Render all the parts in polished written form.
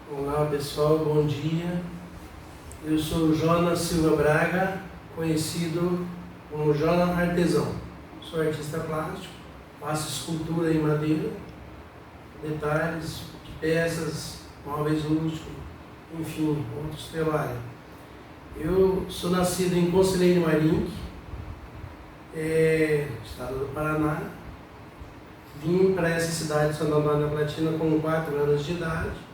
Olá pessoal, bom dia. Eu sou Jonas Silva Braga, conhecido como Jonas Artesão. Sou artista plástico, faço escultura em madeira, detalhes de peças, móveis rústicos, enfim, outros trabalhos. Eu sou nascido em Conselheiro Marinho, estado do Paraná. Vim para essa cidade de Santo Antônio da Platina com 4 anos de idade.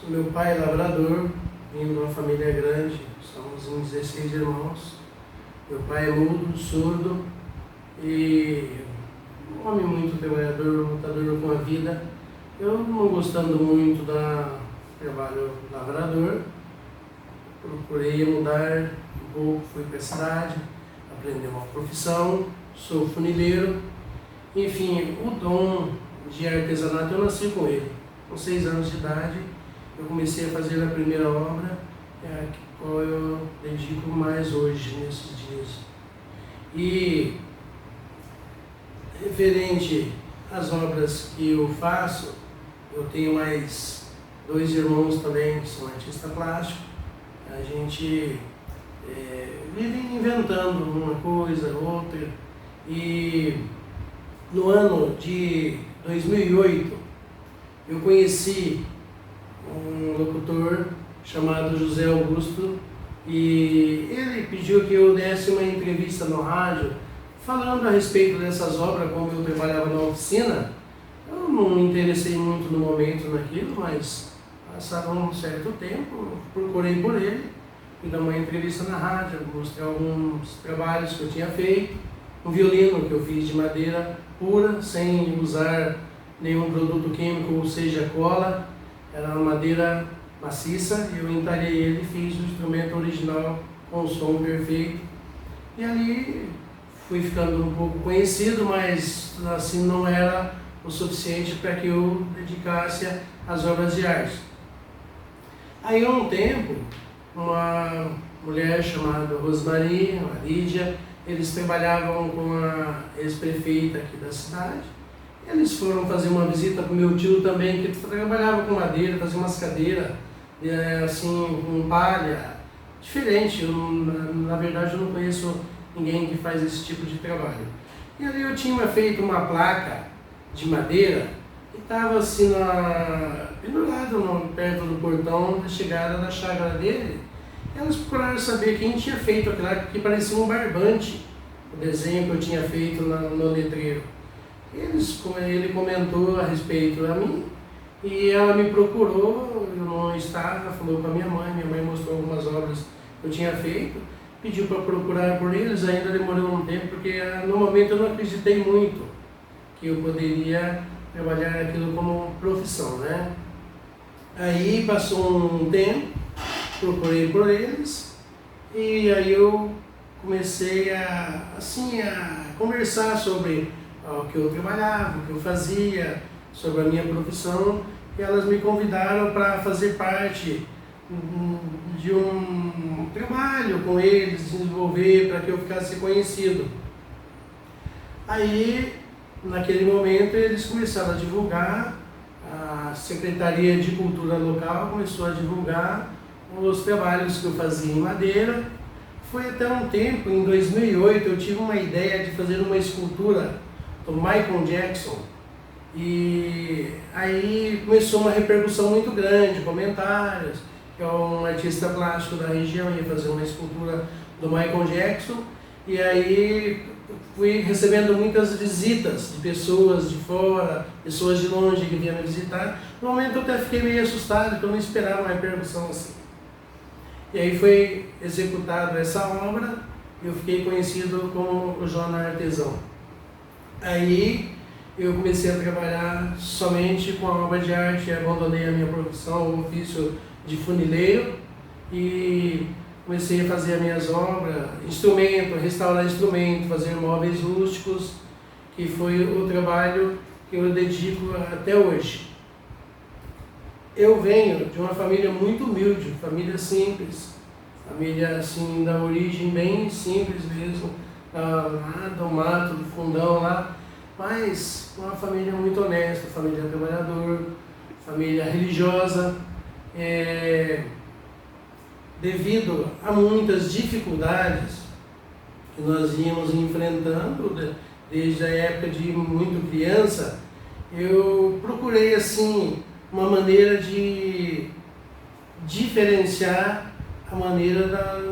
Meu pai é lavrador, vim de uma família grande, somos em 16 irmãos. Meu pai é mudo, surdo e um homem muito trabalhador, lutador com a vida. Eu não gostando muito do trabalho lavrador, procurei mudar um pouco, fui para a cidade, aprender uma profissão, sou funileiro. Enfim, o dom de artesanato eu nasci com ele. Com 6 anos de idade, eu comecei a fazer a primeira obra, a qual eu dedico mais hoje, nesses dias. E, referente às obras que eu faço, eu tenho mais 2 irmãos também que são artistas plásticos. A gente vive inventando uma coisa, outra. E no ano de 2008, eu conheci um locutor chamado José Augusto e ele pediu que eu desse uma entrevista no rádio falando a respeito dessas obras. Como eu trabalhava na oficina, eu não me interessei muito no momento naquilo, mas passado um certo tempo, procurei por ele e dar uma entrevista na rádio, mostrei alguns trabalhos que eu tinha feito, um violino que eu fiz de madeira pura, sem usar nenhum produto químico, ou seja, cola. Era uma madeira maciça e eu entalhei ele e fiz o instrumento original com o som perfeito. E ali fui ficando um pouco conhecido, mas assim não era o suficiente para que eu dedicasse às obras de arte. Aí há um tempo, uma mulher chamada Rosmarie, a Lídia, eles trabalhavam com a ex-prefeita aqui da cidade. Eles foram fazer uma visita para o meu tio também, que trabalhava com madeira, fazia umas cadeiras, assim, com palha, diferente. Na verdade, eu não conheço ninguém que faz esse tipo de trabalho. E ali eu tinha feito uma placa de madeira e estava assim, pendurado perto do portão da chegada da chácara dele. E elas procuraram saber quem tinha feito aquilo lá, porque parecia um barbante, o desenho que eu tinha feito no letreiro. Ele comentou a respeito a mim e ela me procurou, eu não estava, falou com a minha mãe mostrou algumas obras que eu tinha feito, pediu para procurar por eles. Ainda demorou um tempo, porque no momento eu não acreditei muito que eu poderia trabalhar aquilo como profissão, né? Aí passou um tempo, procurei por eles e aí eu comecei a conversar sobre o que eu trabalhava, o que eu fazia, sobre a minha profissão, e elas me convidaram para fazer parte de um trabalho com eles, desenvolver para que eu ficasse conhecido. Aí, naquele momento, eles começaram a divulgar, a Secretaria de Cultura local começou a divulgar os trabalhos que eu fazia em madeira. Foi até um tempo, em 2008, eu tive uma ideia de fazer uma escultura do Michael Jackson, e aí começou uma repercussão muito grande, comentários, que é um artista plástico da região, ia fazer uma escultura do Michael Jackson, e aí fui recebendo muitas visitas de pessoas de fora, pessoas de longe que vinham me visitar. No momento eu até fiquei meio assustado, porque eu não esperava uma repercussão assim. E aí foi executada essa obra, e eu fiquei conhecido como o Jonas Artesão. Aí eu comecei a trabalhar somente com a obra de arte, abandonei a minha profissão, o ofício de funileiro, e comecei a fazer as minhas obras, restaurar instrumento, fazer móveis rústicos, que foi o trabalho que eu dedico até hoje. Eu venho de uma família muito humilde, família simples, família assim da origem bem simples mesmo, lá do mato, do fundão lá, mas uma família muito honesta, família trabalhadora, família religiosa, devido a muitas dificuldades que nós íamos enfrentando desde a época de muito criança, eu procurei assim uma maneira de diferenciar a maneira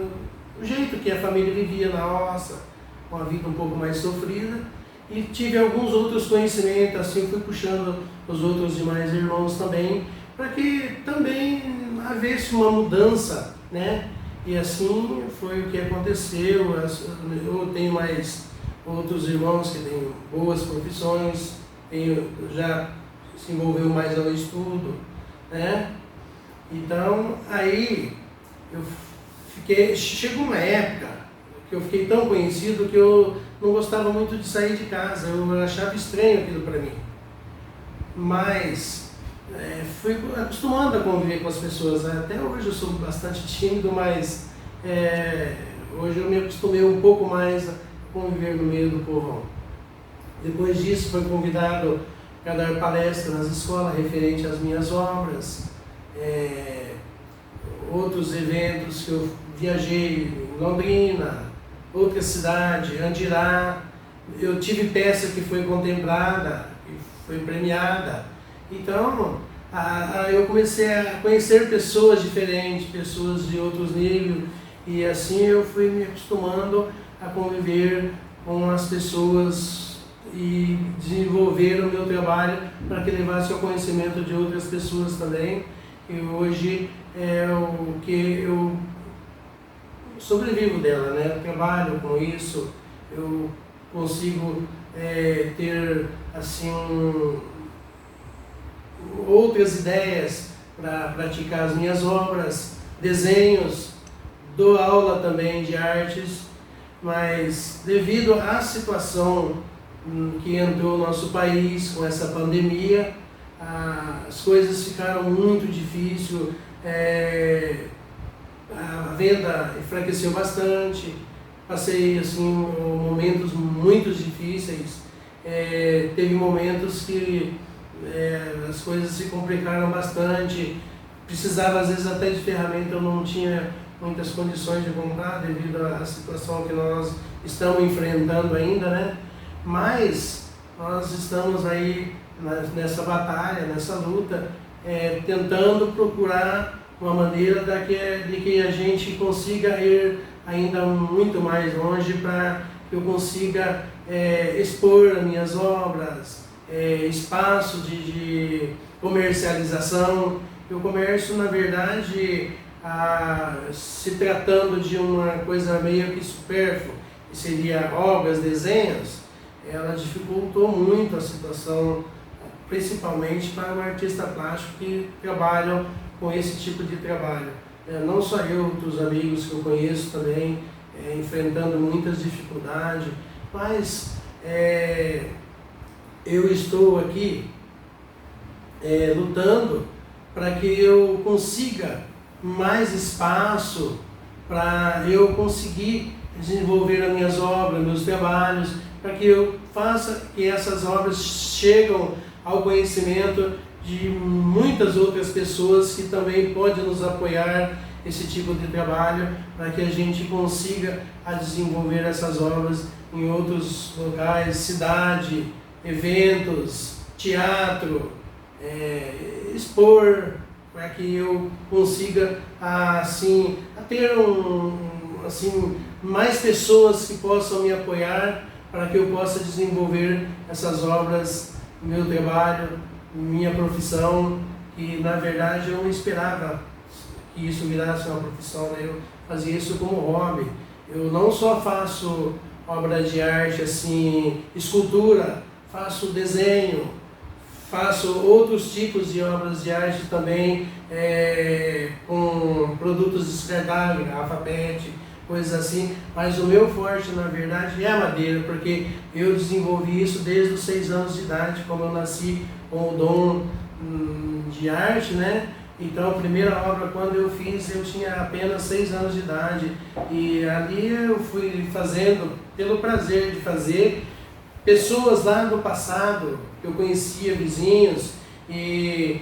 o jeito que a família vivia na nossa, uma vida um pouco mais sofrida, e tive alguns outros conhecimentos, assim fui puxando os outros demais irmãos também, para que também havesse uma mudança, né? E assim foi o que aconteceu. Eu tenho mais outros irmãos que têm boas profissões, já se envolveu mais ao estudo, né? Então aí chegou uma época que eu fiquei tão conhecido que eu não gostava muito de sair de casa, eu achava estranho aquilo para mim. Mas fui acostumando a conviver com as pessoas. Até hoje eu sou bastante tímido, mas hoje eu me acostumei um pouco mais a conviver no meio do povão. Depois disso, fui convidado para dar palestra nas escolas referente às minhas obras, outros eventos que eu viajei em Londrina, outra cidade, Andirá. Eu tive peça que foi contemplada, que foi premiada. Então, eu comecei a conhecer pessoas diferentes, pessoas de outros níveis, e assim eu fui me acostumando a conviver com as pessoas e desenvolver o meu trabalho para que levasse ao conhecimento de outras pessoas também. E hoje é o que eu sobrevivo dela, né? Eu trabalho com isso, eu consigo ter assim outras ideias para praticar as minhas obras, desenhos, dou aula também de artes, mas devido à situação que entrou no nosso país com essa pandemia, as coisas ficaram muito difíceis, a venda enfraqueceu bastante, passei assim momentos muito difíceis, teve momentos que as coisas se complicaram bastante, precisava às vezes até de ferramenta, eu não tinha muitas condições de comprar devido à situação que nós estamos enfrentando ainda, né? Mas nós estamos aí nessa batalha, nessa luta, tentando procurar uma maneira de que a gente consiga ir ainda muito mais longe para que eu consiga expor as minhas obras, espaço de comercialização. O comércio, na verdade, se tratando de uma coisa meio que supérflua, que seria obras, desenhos, ela dificultou muito a situação, principalmente para o artista plástico que trabalham com esse tipo de trabalho. Não só eu, outros amigos que eu conheço também, enfrentando muitas dificuldades, mas eu estou aqui lutando para que eu consiga mais espaço para eu conseguir desenvolver as minhas obras, meus trabalhos, para que eu faça que essas obras cheguem ao conhecimento de muitas outras pessoas que também podem nos apoiar esse tipo de trabalho, para que a gente consiga desenvolver essas obras em outros locais, cidade, eventos, teatro, expor, para que eu consiga assim ter mais pessoas que possam me apoiar, para que eu possa desenvolver essas obras, meu trabalho, minha profissão, que na verdade eu não esperava que isso virasse uma profissão, né? Eu fazia isso como hobby. Eu não só faço obra de arte, assim, escultura, faço desenho, faço outros tipos de obras de arte também, com produtos descartáveis, garrafa PET, coisas assim, mas o meu forte, na verdade, é a madeira, porque eu desenvolvi isso desde os 6 anos de idade, como eu nasci com o dom de arte, né? Então, a primeira obra, quando eu fiz, eu tinha apenas 6 anos de idade, e ali eu fui fazendo pelo prazer de fazer. Pessoas lá do passado, que eu conhecia, vizinhos, e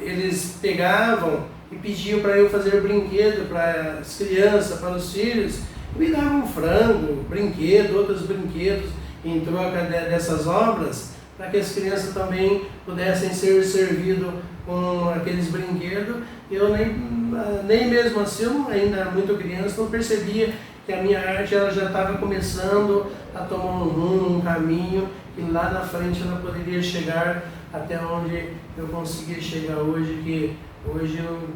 eles pegavam e pediam para eu fazer brinquedo para as crianças, para os filhos, me davam frango, brinquedo, outros brinquedos em troca dessas obras, para que as crianças também pudessem ser servidas com aqueles brinquedos. Eu nem mesmo assim, eu ainda era muito criança, não percebia que a minha arte ela já estava começando a tomar um rumo, um caminho, e lá na frente ela poderia chegar até onde eu consegui chegar hoje, que hoje eu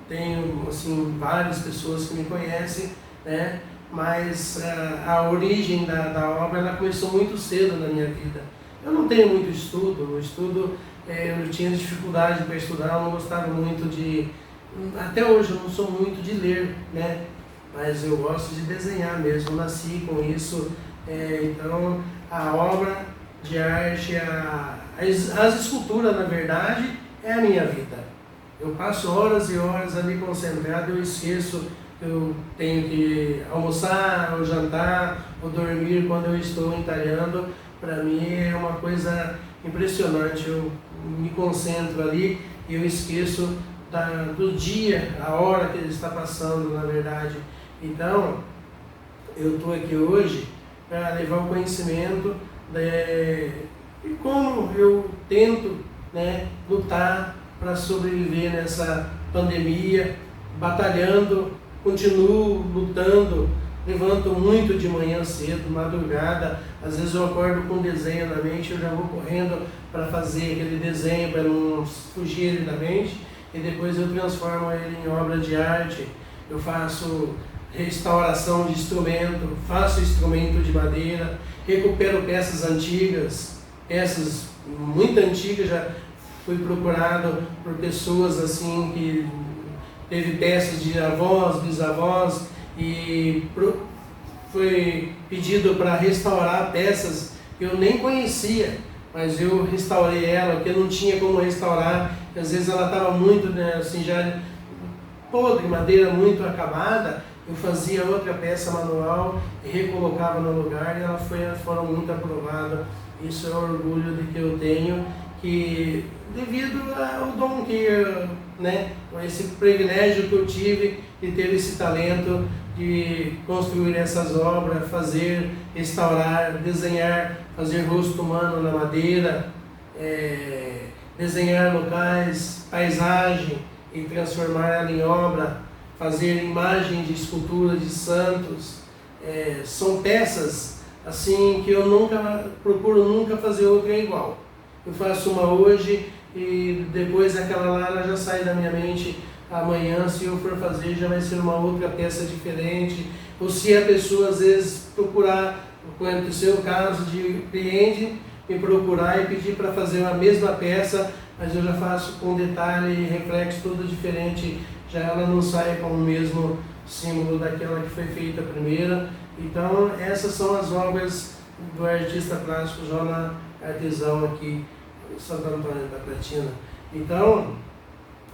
tenho assim, várias pessoas que me conhecem, né? Mas a origem da obra ela começou muito cedo na minha vida. Eu não tenho muito estudo, eu tinha dificuldade para estudar, eu não gostava muito de... Até hoje eu não sou muito de ler, né? Mas eu gosto de desenhar mesmo, eu nasci com isso. Então a obra de arte, as esculturas na verdade é a minha vida. Eu passo horas e horas ali concentrado, eu esqueço que eu tenho que almoçar, ou jantar, ou dormir quando eu estou entalhando. Para mim é uma coisa impressionante, eu me concentro ali e eu esqueço do dia, a hora que ele está passando, na verdade. Então, eu estou aqui hoje para levar o conhecimento e como eu tento, né, lutar para sobreviver nessa pandemia, batalhando, continuo lutando, levanto muito de manhã cedo, madrugada, às vezes eu acordo com um desenho na mente, eu já vou correndo para fazer aquele desenho, para não fugir ele da mente, e depois eu transformo ele em obra de arte. Eu faço restauração de instrumento, faço instrumento de madeira, recupero peças antigas, peças muito antigas, já fui procurado por pessoas assim que teve peças de avós, bisavós, e foi pedido para restaurar peças que eu nem conhecia, mas eu restaurei ela, porque eu não tinha como restaurar, às vezes ela estava muito, né, assim, já podre, madeira muito acabada. Eu fazia outra peça manual e recolocava no lugar, e elas foram muito aprovadas. Isso é o orgulho de que eu tenho, que devido ao dom que né, esse privilégio que eu tive de ter esse talento de construir essas obras, fazer, restaurar, desenhar, fazer rosto humano na madeira, desenhar locais, paisagem e transformar ela em obra, fazer imagem de escultura de santos. São peças assim que eu procuro nunca fazer outra igual. Eu faço uma hoje e depois aquela lá ela já sai da minha mente. Amanhã, se eu for fazer, já vai ser uma outra peça diferente. Ou se a pessoa às vezes procurar, quando o seu caso de cliente me procurar e pedir para fazer a mesma peça, mas eu já faço com detalhe e reflexo tudo diferente, já ela não sai com o mesmo símbolo daquela que foi feita primeira. Então essas são as obras do artista plástico Jonas Artesão aqui em Santo Antônio da Platina. Então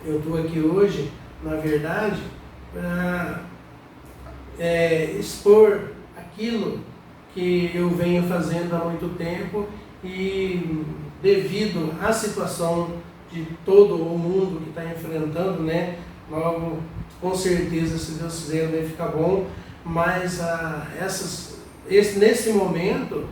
eu estou aqui hoje, na verdade, para expor aquilo que eu venho fazendo há muito tempo, e devido à situação de todo o mundo que está enfrentando, né, logo, com certeza, se Deus quiser, vai ficar bom, mas nesse momento,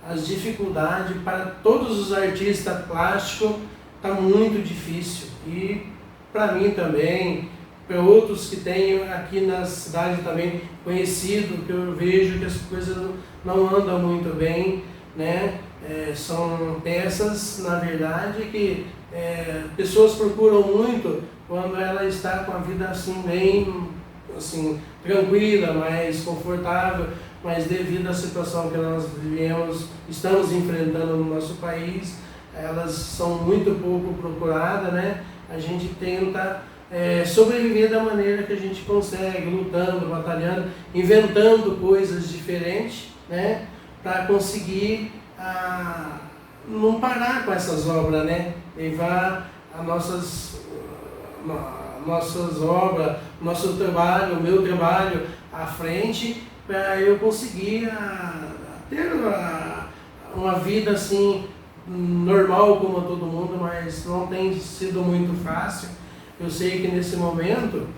as dificuldades para todos os artistas plásticos está muito difícil, e para mim também, para outros que tenho aqui na cidade também conhecido, que eu vejo que as coisas não andam muito bem, né? São peças, na verdade, que pessoas procuram muito quando ela está com a vida assim bem assim, tranquila, mais confortável, mas devido à situação que nós estamos enfrentando no nosso país, elas são muito pouco procuradas, né? A gente tenta sobreviver da maneira que a gente consegue, lutando, batalhando, inventando coisas diferentes, né? Para conseguir não parar com essas obras, né? Levar as nossas obras, nosso trabalho, o meu trabalho à frente, para eu conseguir ter uma vida assim normal como todo mundo, mas não tem sido muito fácil. Eu sei que nesse momento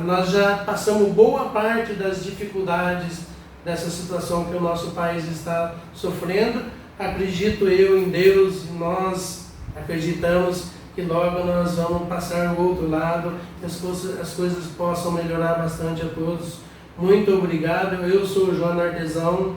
nós já passamos boa parte das dificuldades dessa situação que o nosso país está sofrendo. Acredito eu em Deus, e nós acreditamos que logo nós vamos passar o outro lado, que as coisas possam melhorar bastante a todos. Muito obrigado. Eu sou o João Artesão.